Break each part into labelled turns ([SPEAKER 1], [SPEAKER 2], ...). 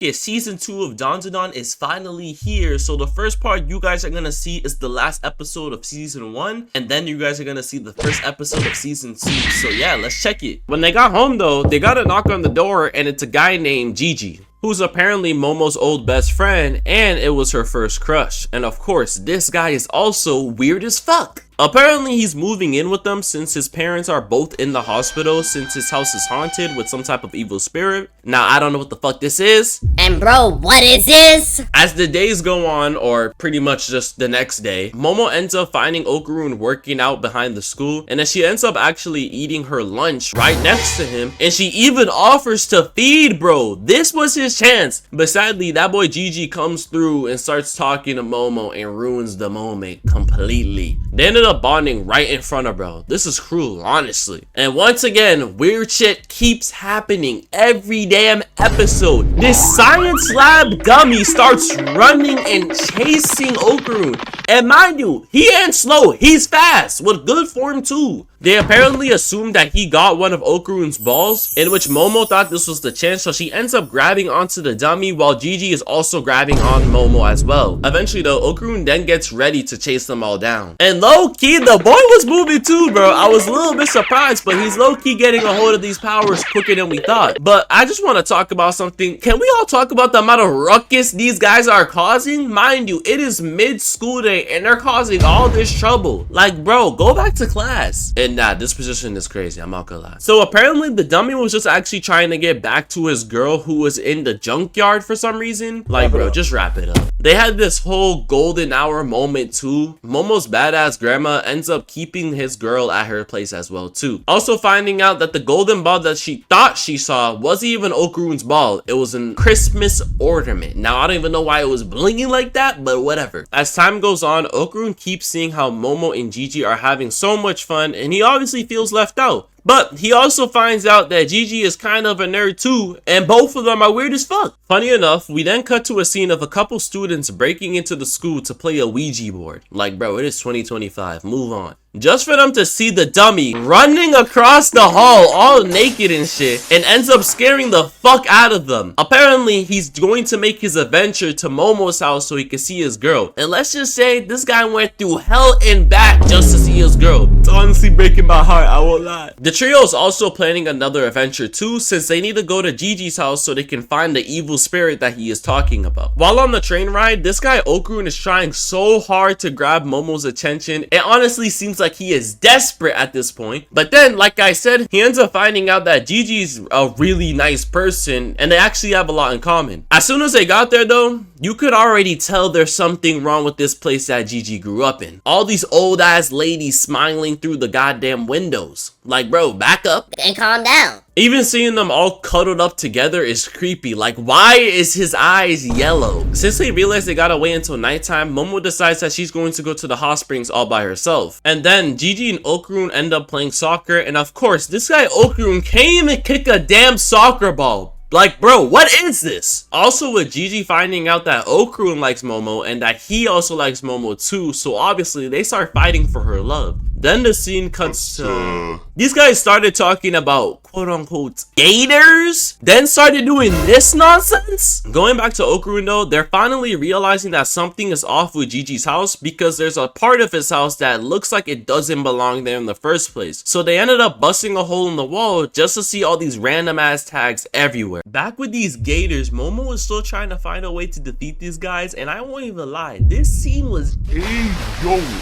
[SPEAKER 1] Yeah, season 2 of Dandadan is finally here. So the first part you guys are gonna see is the last episode of season 1, and then you guys are gonna see the first episode of season 2. So yeah, let's check it. When they got home though, they got a knock on the door, and it's a guy named Gigi, who's apparently Momo's old best friend, and it was her first crush. And of course, this guy is also weird as fuck. Apparently he's moving in with them since his parents are both in the hospital, since his house is haunted with some type of evil spirit. Now I don't know what the fuck this is.
[SPEAKER 2] And bro, what is this?
[SPEAKER 1] As the days go on, or pretty much just the next day, Momo ends up finding Okarun working out behind the school, and then she ends up actually eating her lunch right next to him, and she even offers to feed bro. This was his chance, but sadly that boy Gigi comes through and starts talking to Momo and ruins the moment completely. They ended up bonding right in front of bro. This is cruel, honestly. And once again, weird shit keeps happening every damn episode. This science lab dummy starts running and chasing Okarun. And mind you, he ain't slow, he's fast with good form too. They apparently assumed that he got one of Okarun's balls, in which Momo thought this was the chance, so she ends up grabbing onto the dummy while Gigi is also grabbing on Momo as well. Eventually though, Okarun then gets ready to chase them all down. And low-key, the boy was moving too, bro. I was a little bit surprised, but he's low-key getting a hold of these powers quicker than we thought. But I just want to talk about something. Can we all talk about the amount of ruckus these guys are causing? Mind you, it is mid-school day and they're causing all this trouble. Like, bro, go back to class. And nah, this position is crazy, I'm not gonna lie. So apparently the dummy was just actually trying to get back to his girl who was in the junkyard for some reason. Like, bro, just wrap it up. They had this whole golden hour moment too. Momo's badass grandma ends up keeping his girl at her place as well too. Also finding out that the golden ball that she thought she saw wasn't even Okarun's ball. It was a Christmas ornament. Now I don't even know why it was blinging like that, but whatever. As time goes on, Okarun keeps seeing how Momo and Gigi are having so much fun, and he obviously feels left out. But he also finds out that Gigi is kind of a nerd too, and both of them are weird as fuck. Funny enough, we then cut to a scene of a couple students breaking into the school to play a Ouija board. Like, bro, it is 2025, move on. Just for them to see the dummy running across the hall all naked and shit, and ends up scaring the fuck out of them. Apparently, he's going to make his adventure to Momo's house so he can see his girl. And let's just say, this guy went through hell and back just to see his girl. It's honestly breaking my heart, I won't lie. The trio is also planning another adventure too, since they need to go to Gigi's house so they can find the evil spirit that he is talking about. While on the train ride, this guy Okarun is trying so hard to grab Momo's attention. It honestly seems like he is desperate at this point. But then, like I said, he ends up finding out that Gigi's a really nice person and they actually have a lot in common. As soon as they got there though, you could already tell there's something wrong with this place that Gigi grew up in. All these old ass ladies smiling through the goddamn windows. Like, bro, back up
[SPEAKER 2] and calm down.
[SPEAKER 1] Even seeing them all cuddled up together is creepy. Like, why is his eyes yellow? Since they realize they gotta wait until nighttime, Momo decides that she's going to go to the hot springs all by herself. And then Gigi and Okarun end up playing soccer, and of course, this guy Okarun can't even kick a damn soccer ball. Like, bro, what is this? Also with Gigi finding out that Okarun likes Momo and that he also likes Momo too, so obviously they start fighting for her love. Then the scene cuts to... These guys started talking about quote-unquote gators, then started doing this nonsense. Going back to Okarun though, they're finally realizing that something is off with Gigi's house because there's a part of his house that looks like it doesn't belong there in the first place. So they ended up busting a hole in the wall just to see all these random ass tags everywhere. Back with these gators, Momo was still trying to find a way to defeat these guys, and I won't even lie, this scene was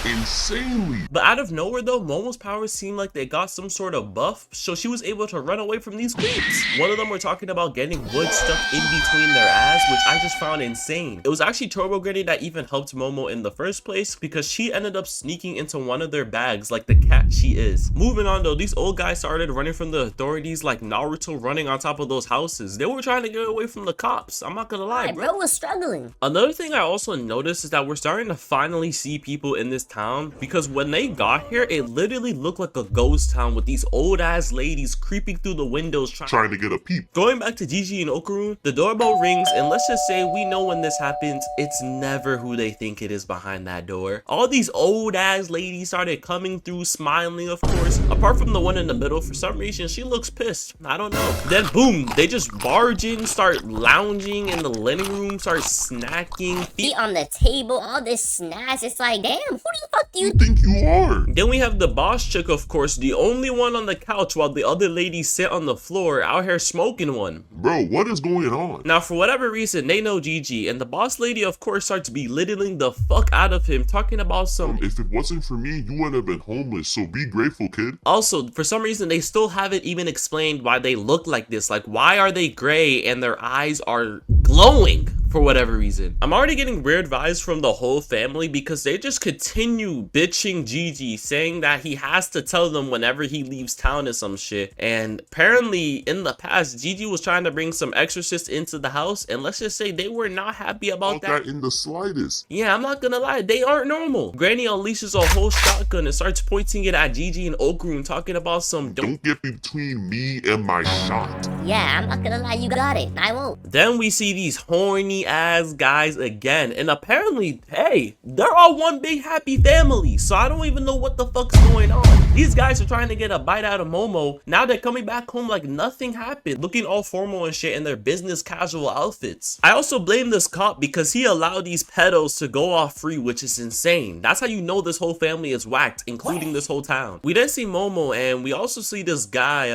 [SPEAKER 3] insanely.
[SPEAKER 1] But out of nowhere though, Momo's powers seemed like they got some sort of buff, so she was able to run away from these creeps. One of them were talking about getting wood stuck in between their ass, which I just found insane. It was actually Turbo Granny that even helped Momo in the first place because she ended up sneaking into one of their bags like the cat she is. Moving on though, these old guys started running from the authorities like Naruto running on top of those houses. They were trying to get away from the cops. I'm not gonna lie,
[SPEAKER 2] bro was struggling.
[SPEAKER 1] Another thing I also noticed is that we're starting to finally see people in this town, because when they got here, here, it literally looked like a ghost town with these old ass ladies creeping through the windows trying to get a peep. Going back to Gigi and Okarun, the doorbell rings, and let's just say we know when this happens, it's never who they think it is behind that door. All these old ass ladies started coming through, smiling, of course, apart from the one in the middle. For some reason, she looks pissed. I don't know. Then boom, they just barge in, start lounging in the living room, start snacking,
[SPEAKER 2] feet on the table, all this snacks. It's like, damn, who the fuck do you think
[SPEAKER 1] you are? Then we have the boss chick, of course, the only one on the couch while the other ladies sit on the floor out here smoking one. Bro, what is going on? Now, for whatever reason, they know Gigi, and the boss lady, of course, starts belittling the fuck out of him, talking about some, if it wasn't for me, you would have been homeless, so be grateful, kid. Also, for some reason, they still haven't even explained why they look like this. Like, why are they gray and their eyes are glowing? For whatever reason. I'm already getting weird vibes from the whole family because they just continue bitching Gigi, saying that he has to tell them whenever he leaves town or some shit. And apparently in the past, Gigi was trying to bring some exorcists into the house, and let's just say they were not happy about that in the slightest. Yeah, I'm not gonna lie, they aren't normal. Granny unleashes a whole shotgun and starts pointing it at Gigi and Okarun, talking about some don't get between me and my shot.
[SPEAKER 2] Yeah, I'm not gonna lie, you got it. I won't.
[SPEAKER 1] Then we see these horny ass guys again, and apparently, hey, they're all one big happy family, so I don't even know what the fuck's going on. These guys are trying to get a bite out of Momo. Now they're coming back home like nothing happened, looking all formal and shit in their business casual outfits. I also blame this cop because he allowed these pedos to go off free, which is insane. That's how you know this whole family is whacked, including this whole town. We then see Momo, and we also see this guy,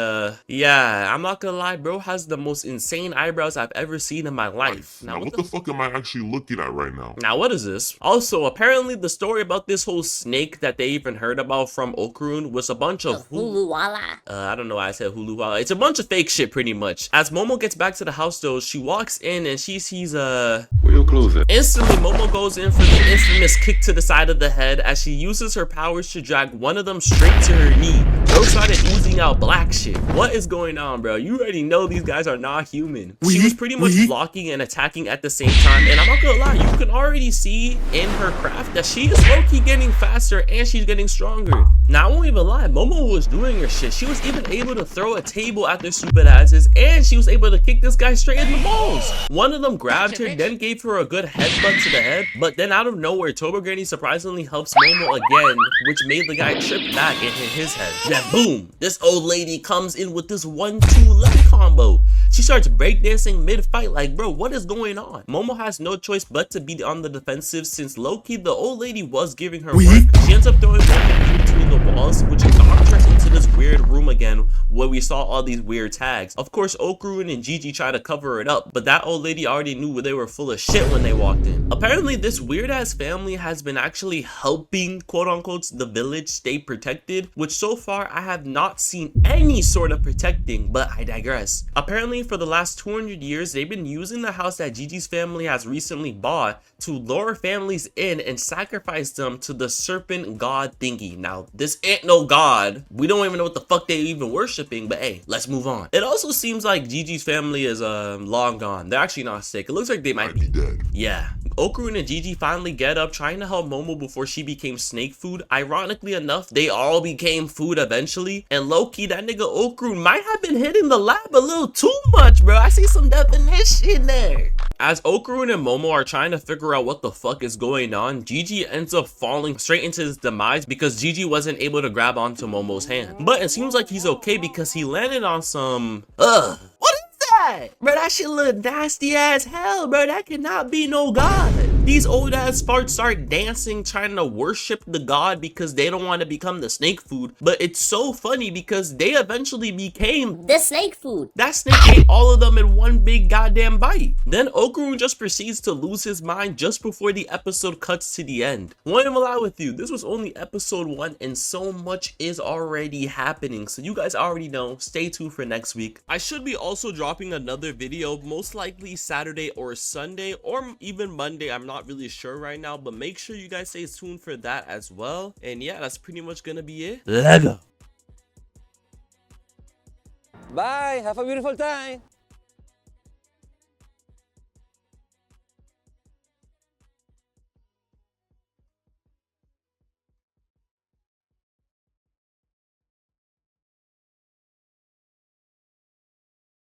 [SPEAKER 1] yeah, I'm not gonna lie, bro has the most insane eyebrows I've ever seen in my life. Now what the fuck am I actually looking at right now? Now what is this? Also, apparently the story about this whole snake that they even heard about from Okarun was a bunch of
[SPEAKER 2] hulu wala.
[SPEAKER 1] I don't know why I said hulu wala. It's a bunch of fake shit pretty much. As Momo gets back to the house though, she walks in and she sees where your clothes at? Instantly Momo goes in for the infamous kick to the side of the head as she uses her powers to drag one of them straight to her knee. Bro started oozing out black shit. What is going on, bro? You already know these guys are not human. She was pretty much blocking and attacking at the same time, and I'm not gonna lie, you can already see in her craft that she is low-key getting faster and she's getting stronger. Now I won't even lie, Momo was doing her shit. She was even able to throw a table at their stupid asses, and she was able to kick this guy straight in the balls. One of them grabbed her, then gave her a good headbutt to the head, but then out of nowhere, Turbo Granny surprisingly helps Momo again, which made the guy trip back and hit his head. Then boom, this old lady comes in with this 1-2 leg combo. She starts breakdancing mid-fight like, bro, what is going on? Momo has no choice but to be on the defensive since low-key the old lady was giving her work. She ends up throwing Momo between the walls, which knocked her into this weird room again where we saw all these weird tags. Of course, Okarun and Gigi try to cover it up, but that old lady already knew they were full of shit when they walked in. Apparently, this weird-ass family has been actually helping, quote-unquote, the village stay protected, which so far I have not seen any sort of protecting, but I digress. Apparently, for the last 200 years, they've been using the house that Gigi's family has recently bought to lure families in and sacrifice them to the serpent god thingy. Now, this ain't no god. We don't even know what the fuck they even worshiping, but hey, let's move on. It also seems like Gigi's family is long gone. They're actually not sick. It looks like they might be dead. Yeah. Okarun and Gigi finally get up, trying to help Momo before she became snake food. Ironically enough, they all became food eventually. And low-key, that nigga Okarun might have been hitting the lab a little too much, bro. I see some definition there. As Okarun and Momo are trying to figure out what the fuck is going on, Gigi ends up falling straight into his demise because Gigi wasn't able to grab onto Momo's hand. But it seems like he's okay because he landed on some, what is that? Bro, that shit look nasty as hell, bro. That cannot be no god. These old ass farts start dancing, trying to worship the god because they don't want to become the snake food. But it's so funny because they eventually became
[SPEAKER 2] the snake food.
[SPEAKER 1] That snake ate all of them in one big goddamn bite. Then Okarun just proceeds to lose his mind just before the episode cuts to the end. Won't even lie with you, this was only episode 1 and so much is already happening. So you guys already know, stay tuned for next week. I should be also dropping another video, most likely Saturday or Sunday or even Monday. I'm not really sure right now, but make sure you guys stay tuned for that as well. And yeah, that's pretty much gonna be it. Lego.
[SPEAKER 3] Bye, have a beautiful time.